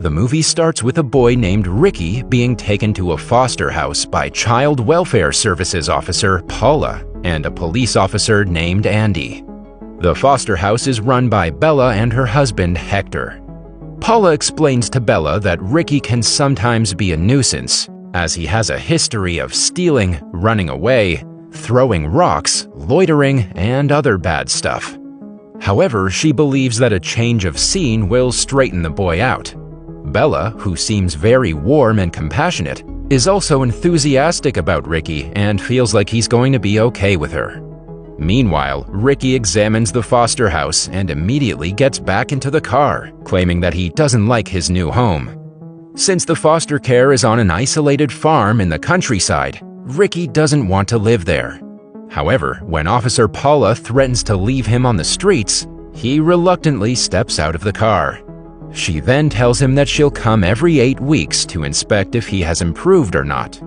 The movie starts with a boy named Ricky being taken to a foster house by Child Welfare Services officer Paula and a police officer named Andy. The foster house is run by Bella and her husband Hector. Paula explains to Bella that Ricky can sometimes be a nuisance, as he has a history of stealing, running away, throwing rocks, loitering, and other bad stuff. However, she believes that a change of scene will straighten the boy out. Bella, who seems very warm and compassionate, is also enthusiastic about Ricky and feels like he's going to be okay with her. Meanwhile, Ricky examines the foster house and immediately gets back into the car, claiming that he doesn't like his new home. Since the foster care is on an isolated farm in the countryside, Ricky doesn't want to live there. However, when Officer Paula threatens to leave him on the streets, he reluctantly steps out of the car. She then tells him that she'll come every 8 weeks to inspect if he has improved or not.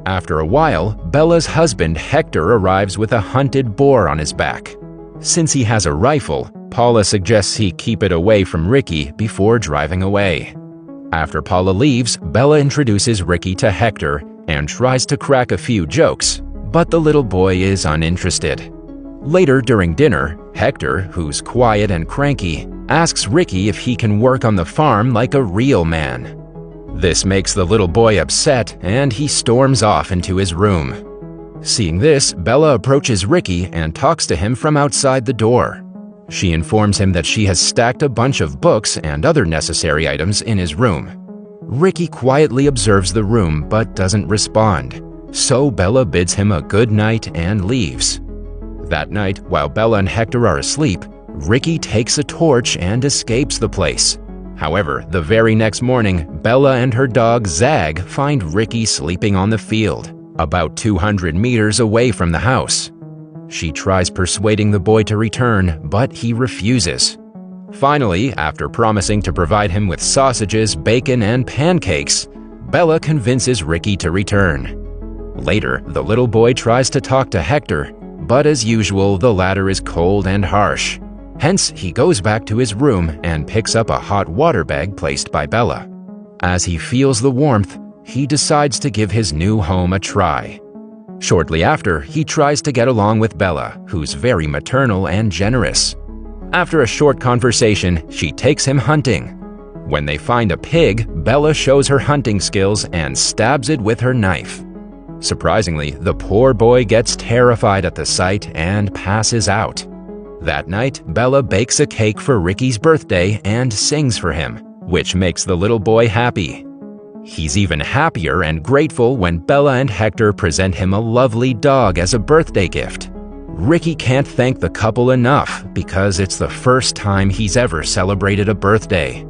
After a while, Bella's husband Hector arrives with a hunted boar on his back. Since he has a rifle, Paula suggests he keep it away from Ricky before driving away. After Paula leaves, Bella introduces Ricky to Hector and tries to crack a few jokes, but the little boy is uninterested. Later during dinner, Hector, who's quiet and cranky, asks Ricky if he can work on the farm like a real man. This makes the little boy upset and he storms off into his room. Seeing this, Bella approaches Ricky and talks to him from outside the door. She informs him that she has stacked a bunch of books and other necessary items in his room. Ricky quietly observes the room but doesn't respond, so Bella bids him a good night and leaves. That night, while Bella and Hector are asleep, Ricky takes a torch and escapes the place. However, the very next morning, Bella and her dog Zag find Ricky sleeping on the field, about 200 meters away from the house. She tries persuading the boy to return, but he refuses. Finally, after promising to provide him with sausages, bacon, and pancakes, Bella convinces Ricky to return. Later, the little boy tries to talk to Hector, but as usual, the latter is cold and harsh. Hence, he goes back to his room and picks up a hot water bag placed by Bella. As he feels the warmth, he decides to give his new home a try. Shortly after, he tries to get along with Bella, who's very maternal and generous. After a short conversation, she takes him hunting. When they find a pig, Bella shows her hunting skills and stabs it with her knife. Surprisingly, the poor boy gets terrified at the sight and passes out. That night, Bella bakes a cake for Ricky's birthday and sings for him, which makes the little boy happy. He's even happier and grateful when Bella and Hector present him a lovely dog as a birthday gift. Ricky can't thank the couple enough because it's the first time he's ever celebrated a birthday.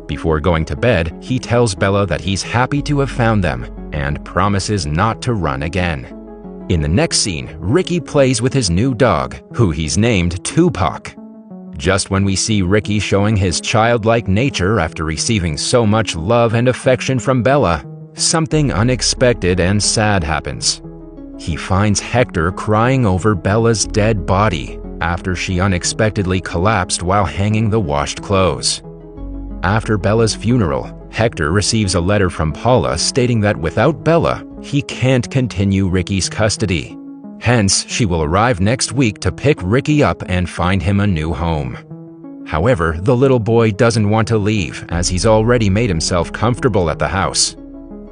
Before going to bed, he tells Bella that he's happy to have found them and promises not to run again. In the next scene, Ricky plays with his new dog, who he's named Tupac. Just when we see Ricky showing his childlike nature after receiving so much love and affection from Bella, something unexpected and sad happens. He finds Hector crying over Bella's dead body after she unexpectedly collapsed while hanging the washed clothes. After Bella's funeral, Hector receives a letter from Paula stating that without Bella, he can't continue Ricky's custody. Hence, she will arrive next week to pick Ricky up and find him a new home. However, the little boy doesn't want to leave as he's already made himself comfortable at the house.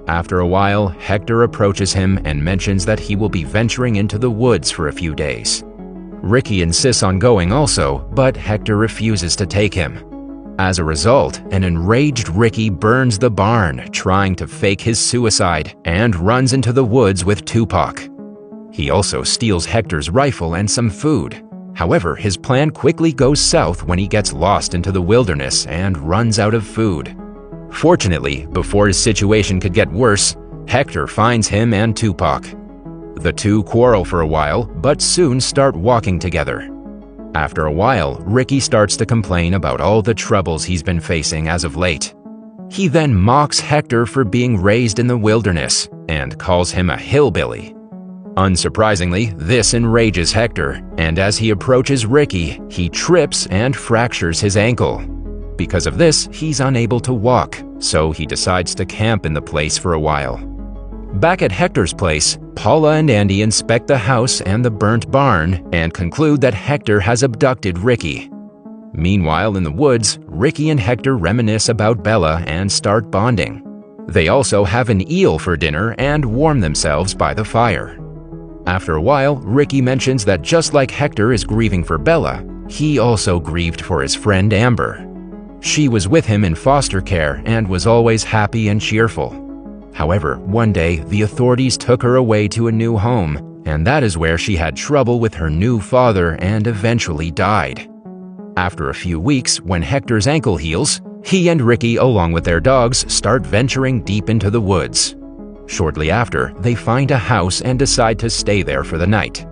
After a while, Hector approaches him and mentions that he will be venturing into the woods for a few days. Ricky insists on going also, but Hector refuses to take him. As a result, an enraged Ricky burns the barn, trying to fake his suicide, and runs into the woods with Tupac. He also steals Hector's rifle and some food. However, his plan quickly goes south when he gets lost into the wilderness and runs out of food. Fortunately, before his situation could get worse, Hector finds him and Tupac. The two quarrel for a while, but soon start walking together. After a while, Ricky starts to complain about all the troubles he's been facing as of late. He then mocks Hector for being raised in the wilderness and calls him a hillbilly. Unsurprisingly, this enrages Hector, and as he approaches Ricky, he trips and fractures his ankle. Because of this, he's unable to walk, so he decides to camp in the place for a while. Back at Hector's place, Paula and Andy inspect the house and the burnt barn and conclude that Hector has abducted Ricky. Meanwhile, in the woods, Ricky and Hector reminisce about Bella and start bonding. They also have an eel for dinner and warm themselves by the fire. After a while, Ricky mentions that just like Hector is grieving for Bella, he also grieved for his friend Amber. She was with him in foster care and was always happy and cheerful. However, one day, the authorities took her away to a new home, and that is where she had trouble with her new father and eventually died. After a few weeks, when Hector's ankle heals, he and Ricky, along with their dogs, start venturing deep into the woods. Shortly after, they find a house and decide to stay there for the night.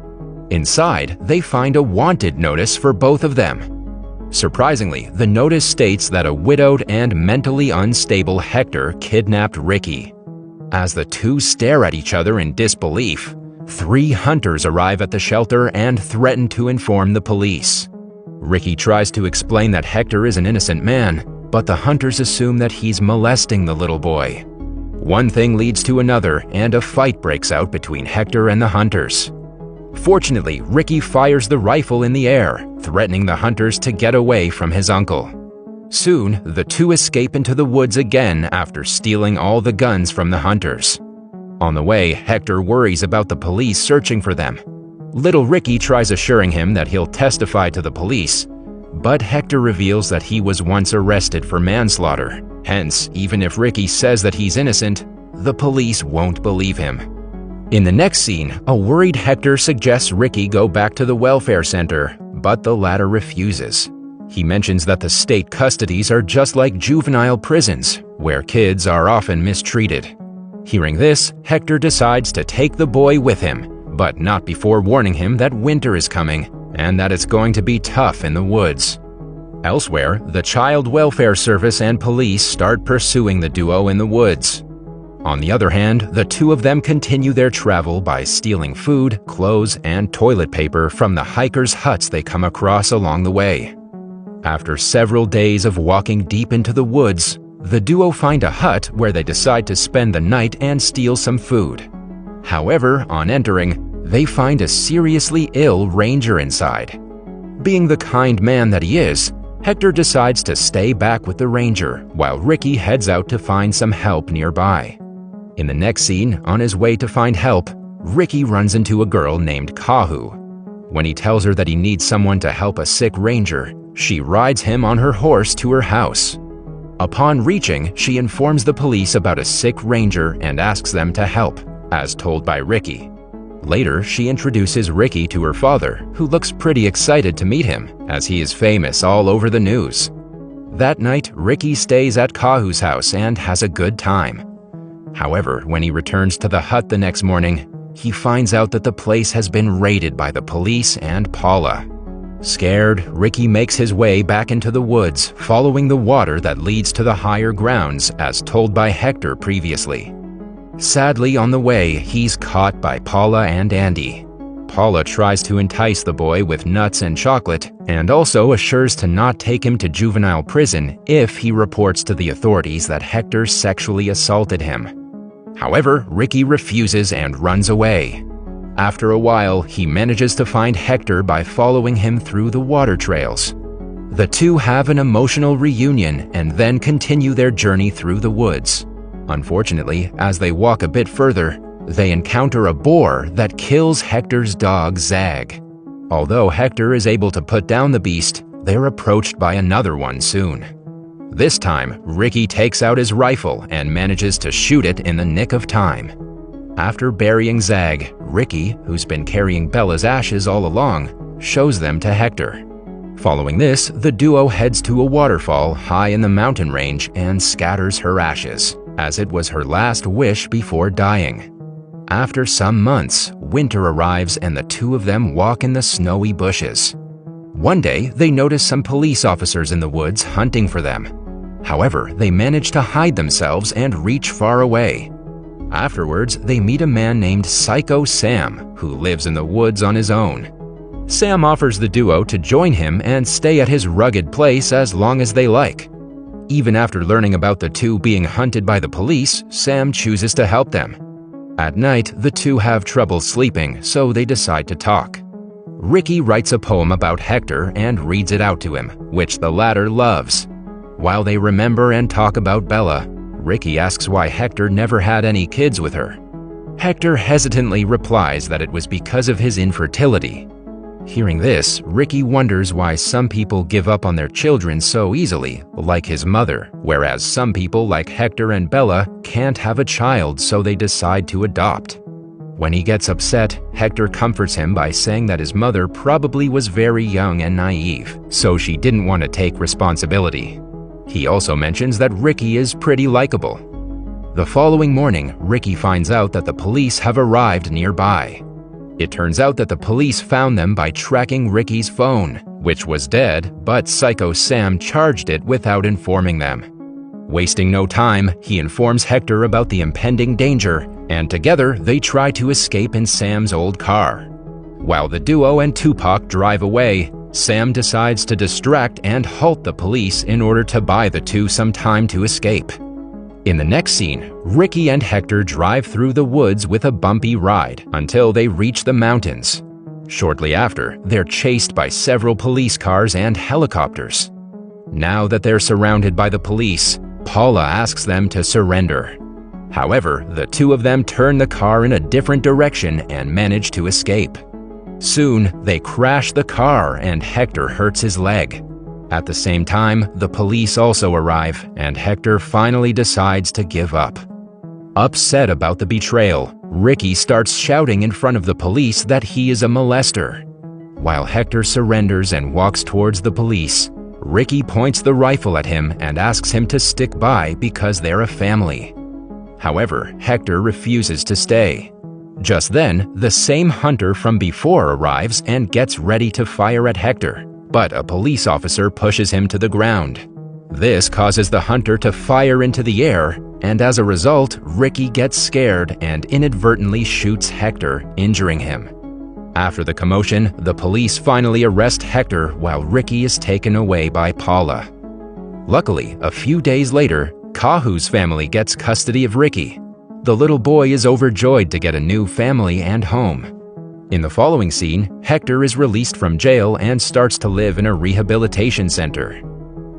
Inside, they find a wanted notice for both of them. Surprisingly, the notice states that a widowed and mentally unstable Hector kidnapped Ricky. As the two stare at each other in disbelief, 3 hunters arrive at the shelter and threaten to inform the police. Ricky tries to explain that Hector is an innocent man, but the hunters assume that he's molesting the little boy. One thing leads to another, and a fight breaks out between Hector and the hunters. Fortunately, Ricky fires the rifle in the air, threatening the hunters to get away from his uncle. Soon, the two escape into the woods again after stealing all the guns from the hunters. On the way, Hector worries about the police searching for them. Little Ricky tries assuring him that he'll testify to the police, but Hector reveals that he was once arrested for manslaughter. Hence, even if Ricky says that he's innocent, the police won't believe him. In the next scene, a worried Hector suggests Ricky go back to the welfare center, but the latter refuses. He mentions that the state custodies are just like juvenile prisons, where kids are often mistreated. Hearing this, Hector decides to take the boy with him, but not before warning him that winter is coming and that it's going to be tough in the woods. Elsewhere, the Child Welfare Service and police start pursuing the duo in the woods. On the other hand, the two of them continue their travel by stealing food, clothes, and toilet paper from the hikers' huts they come across along the way. After several days of walking deep into the woods, the duo find a hut where they decide to spend the night and steal some food. However, on entering, they find a seriously ill ranger inside. Being the kind man that he is, Hector decides to stay back with the ranger, while Ricky heads out to find some help nearby. In the next scene, on his way to find help, Ricky runs into a girl named Kahu. When he tells her that he needs someone to help a sick ranger, she rides him on her horse to her house. Upon reaching, she informs the police about a sick ranger and asks them to help, as told by Ricky. Later, she introduces Ricky to her father, who looks pretty excited to meet him, as he is famous all over the news. That night, Ricky stays at Kahu's house and has a good time. However, when he returns to the hut the next morning, he finds out that the place has been raided by the police and Paula. Scared, Ricky makes his way back into the woods, following the water that leads to the higher grounds, as told by Hector previously. Sadly, on the way, he's caught by Paula and Andy. Paula tries to entice the boy with nuts and chocolate, and also assures to not take him to juvenile prison if he reports to the authorities that Hector sexually assaulted him. However, Ricky refuses and runs away. After a while, he manages to find Hector by following him through the water trails. The two have an emotional reunion and then continue their journey through the woods. Unfortunately, as they walk a bit further, they encounter a boar that kills Hector's dog Zag. Although Hector is able to put down the beast, they're approached by another one soon. This time, Ricky takes out his rifle and manages to shoot it in the nick of time. After burying Zag, Ricky, who's been carrying Bella's ashes all along, shows them to Hector. Following this, the duo heads to a waterfall high in the mountain range and scatters her ashes, as it was her last wish before dying. After some months, winter arrives and the two of them walk in the snowy bushes. One day, they notice some police officers in the woods hunting for them. However, they manage to hide themselves and reach far away. Afterwards, they meet a man named Psycho Sam, who lives in the woods on his own. Sam offers the duo to join him and stay at his rugged place as long as they like. Even after learning about the two being hunted by the police, Sam chooses to help them. At night, the two have trouble sleeping, so they decide to talk. Ricky writes a poem about Hector and reads it out to him, which the latter loves. While they remember and talk about Bella, Ricky asks why Hector never had any kids with her. Hector hesitantly replies that it was because of his infertility. Hearing this, Ricky wonders why some people give up on their children so easily, like his mother, whereas some people like Hector and Bella can't have a child, so they decide to adopt. When he gets upset, Hector comforts him by saying that his mother probably was very young and naive, so she didn't want to take responsibility. He also mentions that Ricky is pretty likable. The following morning, Ricky finds out that the police have arrived nearby. It turns out that the police found them by tracking Ricky's phone, which was dead, but Psycho Sam charged it without informing them. Wasting no time, he informs Hector about the impending danger, and together they try to escape in Sam's old car. While the duo and Tupac drive away, Sam decides to distract and halt the police in order to buy the two some time to escape. In the next scene, Ricky and Hector drive through the woods with a bumpy ride until they reach the mountains. Shortly after, they're chased by several police cars and helicopters. Now that they're surrounded by the police, Paula asks them to surrender. However, the two of them turn the car in a different direction and manage to escape. Soon, they crash the car and Hector hurts his leg. At the same time, the police also arrive, and Hector finally decides to give up. Upset about the betrayal, Ricky starts shouting in front of the police that he is a molester. While Hector surrenders and walks towards the police, Ricky points the rifle at him and asks him to stick by because they're a family. However, Hector refuses to stay. Just then, the same hunter from before arrives and gets ready to fire at Hector, but a police officer pushes him to the ground. This causes the hunter to fire into the air, and as a result, Ricky gets scared and inadvertently shoots Hector, injuring him. After the commotion, the police finally arrest Hector while Ricky is taken away by Paula. Luckily, a few days later, Kahu's family gets custody of Ricky. The little boy is overjoyed to get a new family and home. In the following scene, Hector is released from jail and starts to live in a rehabilitation center.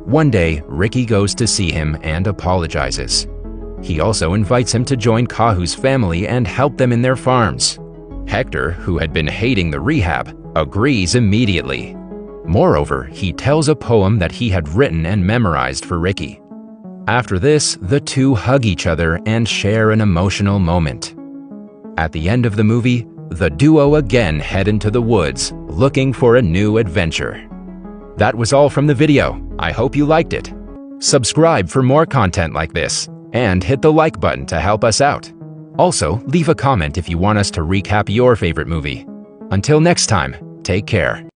One day, Ricky goes to see him and apologizes. He also invites him to join Kahu's family and help them in their farms. Hector, who had been hating the rehab, agrees immediately. Moreover, he tells a poem that he had written and memorized for Ricky. After this, the two hug each other and share an emotional moment. At the end of the movie, the duo again head into the woods, looking for a new adventure. That was all from the video. I hope you liked it. Subscribe for more content like this, and hit the like button to help us out. Also, leave a comment if you want us to recap your favorite movie. Until next time, take care.